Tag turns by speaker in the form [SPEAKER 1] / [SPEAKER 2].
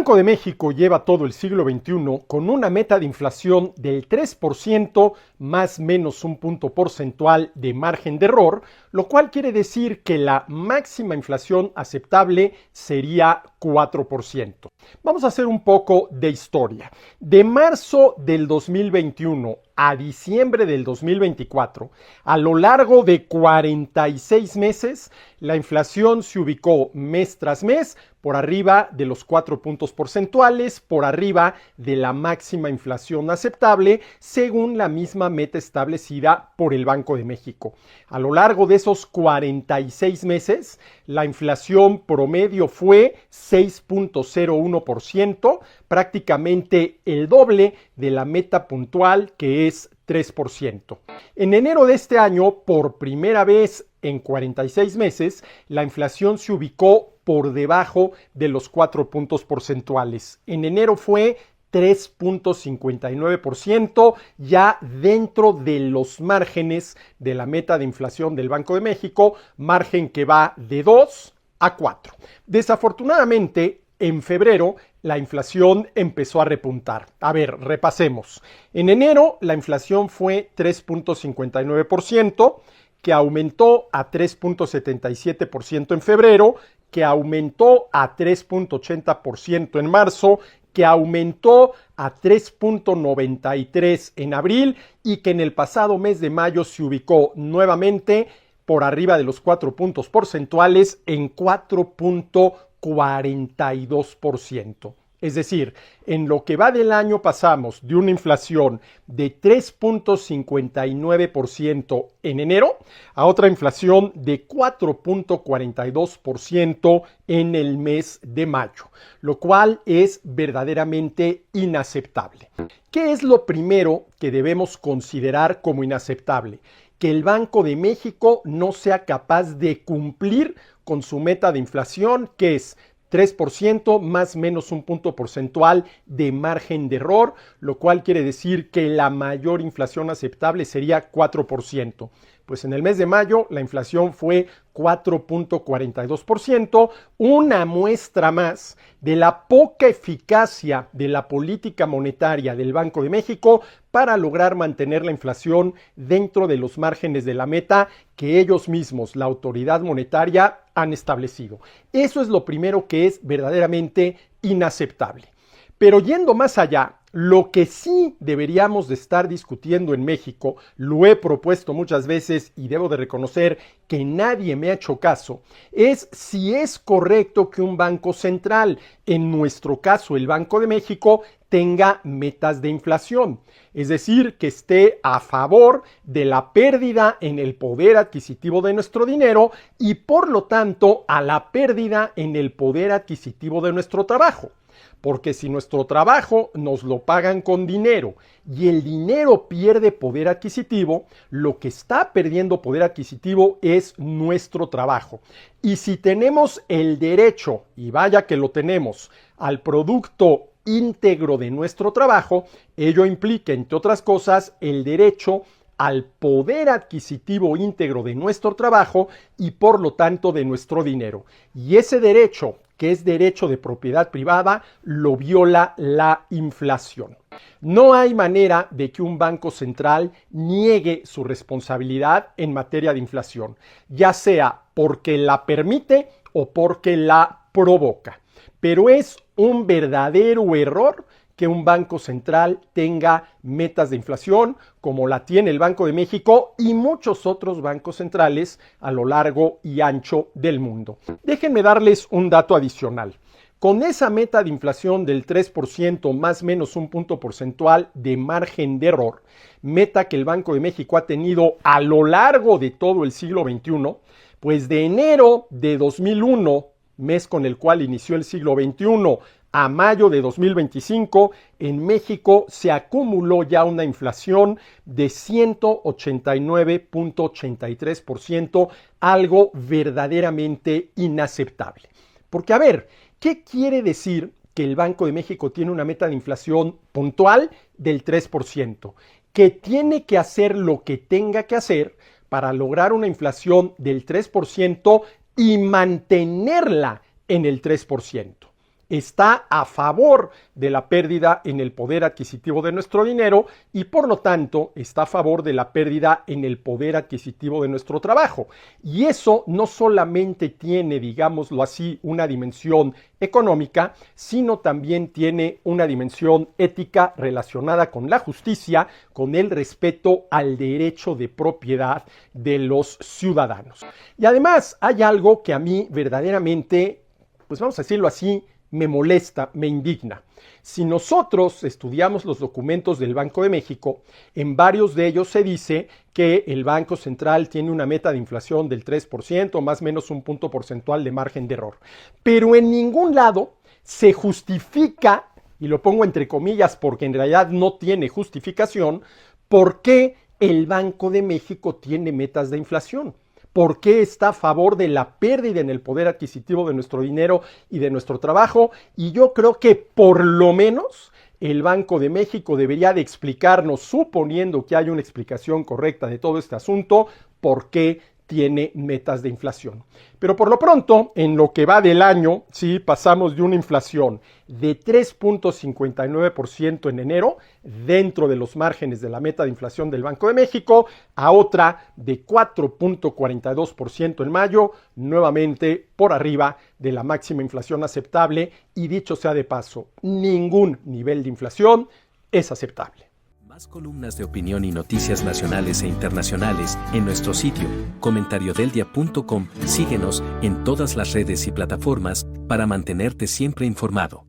[SPEAKER 1] Banco de México lleva todo el siglo XXI con una meta de inflación del 3% más menos un punto porcentual de margen de error, lo cual quiere decir que la máxima inflación aceptable sería 4%. Vamos a hacer un poco de historia. De marzo del 2021 a diciembre del 2024, a lo largo de 46 meses, la inflación se ubicó mes tras mes por arriba de los 4 puntos porcentuales, por arriba de la máxima inflación aceptable, según la misma meta establecida por el Banco de México. A lo largo de esos 46 meses, la inflación promedio fue 6.01%, prácticamente el doble de la meta puntual, que es 3%. En enero de este año, por primera vez en 46 meses, la inflación se ubicó por debajo de los 4 puntos porcentuales. En enero fue 3.59%, ya dentro de los márgenes de la meta de inflación del Banco de México, margen que va de 2 a 4. Desafortunadamente, en febrero, la inflación empezó a repuntar. A ver, repasemos. En enero, la inflación fue 3.59%, que aumentó a 3.77% en febrero, que aumentó a 3.80% en marzo, que aumentó a 3.93% en abril y que en el pasado mes de mayo se ubicó nuevamente por arriba de los 4 puntos porcentuales en 4.42%. Es decir, en lo que va del año pasamos de una inflación de 3.59% en enero a otra inflación de 4.42% en el mes de mayo, lo cual es verdaderamente inaceptable. ¿Qué es lo primero que debemos considerar como inaceptable? Que el Banco de México no sea capaz de cumplir con su meta de inflación, que es 3% más menos un punto porcentual de margen de error, lo cual quiere decir que la mayor inflación aceptable sería 4%. Pues en el mes de mayo la inflación fue 4.42%, una muestra más de la poca eficacia de la política monetaria del Banco de México para lograr mantener la inflación dentro de los márgenes de la meta que ellos mismos, la autoridad monetaria, han establecido. Eso es lo primero que es verdaderamente inaceptable. Pero yendo más allá, lo que sí deberíamos de estar discutiendo en México, lo he propuesto muchas veces y debo de reconocer que nadie me ha hecho caso, es si es correcto que un banco central, en nuestro caso el Banco de México, tenga metas de inflación. Es decir, que esté a favor de la pérdida en el poder adquisitivo de nuestro dinero y por lo tanto a la pérdida en el poder adquisitivo de nuestro trabajo. Porque si nuestro trabajo nos lo pagan con dinero y el dinero pierde poder adquisitivo, lo que está perdiendo poder adquisitivo es nuestro trabajo. Y si tenemos el derecho, y vaya que lo tenemos, al producto íntegro de nuestro trabajo, ello implica, entre otras cosas, el derecho al poder adquisitivo íntegro de nuestro trabajo y por lo tanto de nuestro dinero. Y ese derecho, que es derecho de propiedad privada, lo viola la inflación. No hay manera de que un banco central niegue su responsabilidad en materia de inflación, ya sea porque la permite o porque la provoca. Pero es un verdadero error que un banco central tenga metas de inflación como la tiene el Banco de México y muchos otros bancos centrales a lo largo y ancho del mundo. Déjenme darles un dato adicional. Con esa meta de inflación del 3% más menos un punto porcentual de margen de error, meta que el Banco de México ha tenido a lo largo de todo el siglo XXI, pues de enero de 2001, mes con el cual inició el siglo XXI, a mayo de 2025, en México se acumuló ya una inflación de 189.83%, algo verdaderamente inaceptable. Porque, a ver, ¿qué quiere decir que el Banco de México tiene una meta de inflación puntual del 3%? Que tiene que hacer lo que tenga que hacer para lograr una inflación del 3% y mantenerla en el 3%. está a favor de la pérdida en el poder adquisitivo de nuestro dinero y por lo tanto está a favor de la pérdida en el poder adquisitivo de nuestro trabajo. Y eso no solamente tiene, digámoslo así, una dimensión económica, sino también tiene una dimensión ética relacionada con la justicia, con el respeto al derecho de propiedad de los ciudadanos. Y además hay algo que a mí verdaderamente, pues vamos a decirlo así, me molesta, me indigna. Si nosotros estudiamos los documentos del Banco de México, en varios de ellos se dice que el Banco Central tiene una meta de inflación del 3%, más o menos un punto porcentual de margen de error. Pero en ningún lado se justifica, y lo pongo entre comillas porque en realidad no tiene justificación, por qué el Banco de México tiene metas de inflación. ¿Por qué está a favor de la pérdida en el poder adquisitivo de nuestro dinero y de nuestro trabajo? Y yo creo que por lo menos el Banco de México debería de explicarnos, suponiendo que hay una explicación correcta de todo este asunto, por qué tiene metas de inflación. Pero por lo pronto, en lo que va del año, sí, pasamos de una inflación de 3.59% en enero, dentro de los márgenes de la meta de inflación del Banco de México, a otra de 4.42% en mayo, nuevamente por arriba de la máxima inflación aceptable. Y dicho sea de paso, ningún nivel de inflación es aceptable.
[SPEAKER 2] Más columnas de opinión y noticias nacionales e internacionales en nuestro sitio, comentariodeldia.com. Síguenos en todas las redes y plataformas para mantenerte siempre informado.